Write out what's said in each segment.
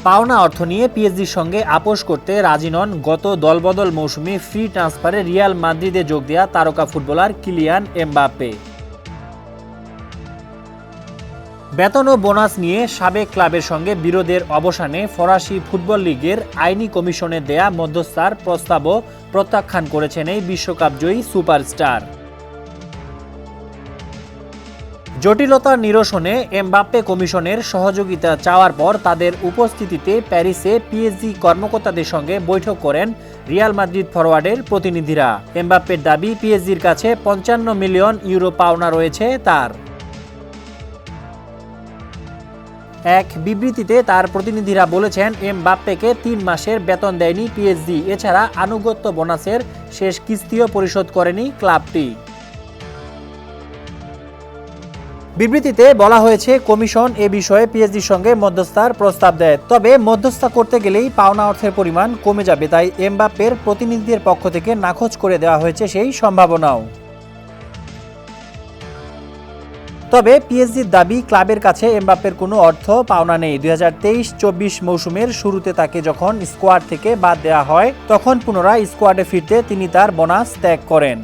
পাওনা অর্থ নিয়ে পিএসজির সঙ্গে আপোস করতে রাজি নন গত দলবদল মৌসুমে ফ্রি ট্রান্সফারে রিয়াল মাদ্রিদে যোগ দেয়া তারকা ফুটবলার কিলিয়ান এমবাপ্পে। বেতন ও বোনাস নিয়ে সাবেক ক্লাবের সঙ্গে বিরোধের অবসানে ফরাসি ফুটবল লিগের আইনি কমিশনের দেয়া মধ্যস্থার প্রস্তাবও প্রত্যাখ্যান করেছেন এই বিশ্বকাপজয়ী সুপারস্টার। জটিলতা নিরসনে এমবাপ্পে কমিশনের সহযোগিতা চাওয়ার পর তাদের উপস্থিতিতে প্যারিসে পিএসজি কর্মকর্তাদের সঙ্গে বৈঠক করেন রিয়াল মাদ্রিদ ফরওয়ার্ডের প্রতিনিধিরা। এমবাপ্পের দাবি, পিএসজির কাছে 55 মিলিয়ন ইউরো পাওনা রয়েছে তার। এক বিবৃতিতে তার প্রতিনিধিরা বলেছেন, এমবাপ্পেকে 3 মাসের বেতন দেয়নি পিএসজি। এছাড়া আনুগত্য বোনাসের শেষ কিস্তিও পরিশোধ করেনি ক্লাবটি। বিবৃতিতে বলা হয়েছে, কমিশন এ বিষয়ে পিএসজির সঙ্গে মধ্যস্থার প্রস্তাব দেয়, তবে মধ্যস্থতা করতে গেলেই পাওনা অর্থের পরিমাণ কমে যাবে, তাই এমবাপ্পের প্রতিনিধিদের পক্ষ থেকে নাকচ করে দেওয়া হয়েছে সেই সম্ভাবনাও। তবে পিএসজির দাবি, ক্লাবের কাছে এমবাপ্পের কোনো অর্থ পাওনা নেই। 2023-24 মৌসুমের শুরুতে তাকে যখন স্কোয়াড থেকে বাদ দেওয়া হয়, তখন পুনরায় স্কোয়াডে ফিরতে তিনি তার বোনাস ত্যাগ করেন।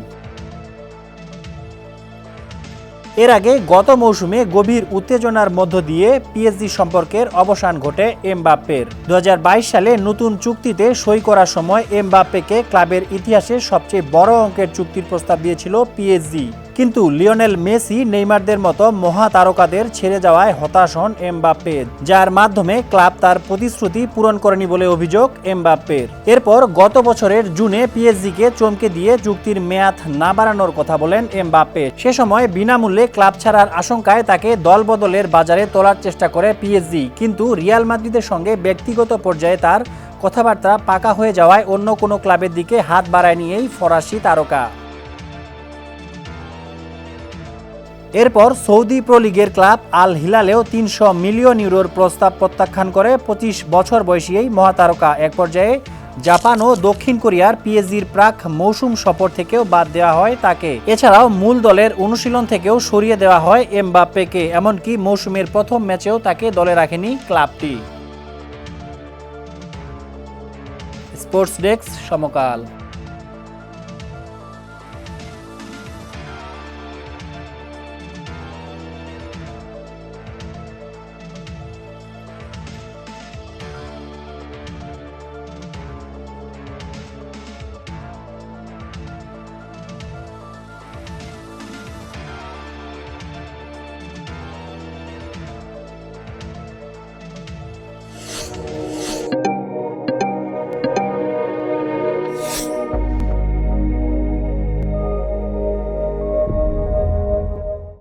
এর আগে গত মৌসুমে গভীর উত্তেজনার মধ্য দিয়ে পিএসজি সম্পর্কের অবসান ঘটে এমবাপ্পের। 2022 সালে নতুন চুক্তিতে সই করার সময় এমবাপ্পেকে ক্লাবের ইতিহাসে সবচেয়ে বড় অঙ্কের চুক্তির প্রস্তাব দিয়েছিল পিএসজি। কিন্তু লিওনেল মেসি, নেইমারদের মতো মহাতারকাদের ছেড়ে যাওয়ায় হতাশ হন এমবাপ্পে, যার মাধ্যমে ক্লাব তার প্রতিশ্রুতি পূরণ করেনি বলে অভিযোগ এমবাপ্পের। এরপর গত বছরের জুনে পিএসজিকে চমকে দিয়ে চুক্তির মেয়াদ না বাড়ানোর কথা বলেন এমবাপ্পে। সে সময় বিনামূল্যে ক্লাব ছাড়ার আশঙ্কায় তাকে দলবদলের বাজারে তোলার চেষ্টা করে পিএসজি, কিন্তু রিয়াল মাদ্রিদের সঙ্গে ব্যক্তিগত পর্যায়ে তার কথাবার্তা পাকা হয়ে যাওয়ায় অন্য কোনো ক্লাবের দিকে হাত বাড়ায়নি এই ফরাসি তারকা। এরপর সৌদি প্রো লিগের ক্লাব আল হিলালেও 300 মিলিয়ন ইউরোর প্রস্তাব প্রত্যাখ্যান করে 25 বছর বয়সী এই মহাতারকা। এক পর্যায়ে জাপান ও দক্ষিণ কোরিয়ার পিএসজির প্রাক মৌসুম সফর থেকেও বাদ দেওয়া হয় তাকে। এছাড়াও মূল দলের অনুশীলন থেকেও সরিয়ে দেওয়া হয় এমবাপ্পেকে। এমনকি মৌসুমের প্রথম ম্যাচেও তাকে দলে রাখেনি ক্লাবটি। স্পোর্টস ডেস্ক, সমকাল।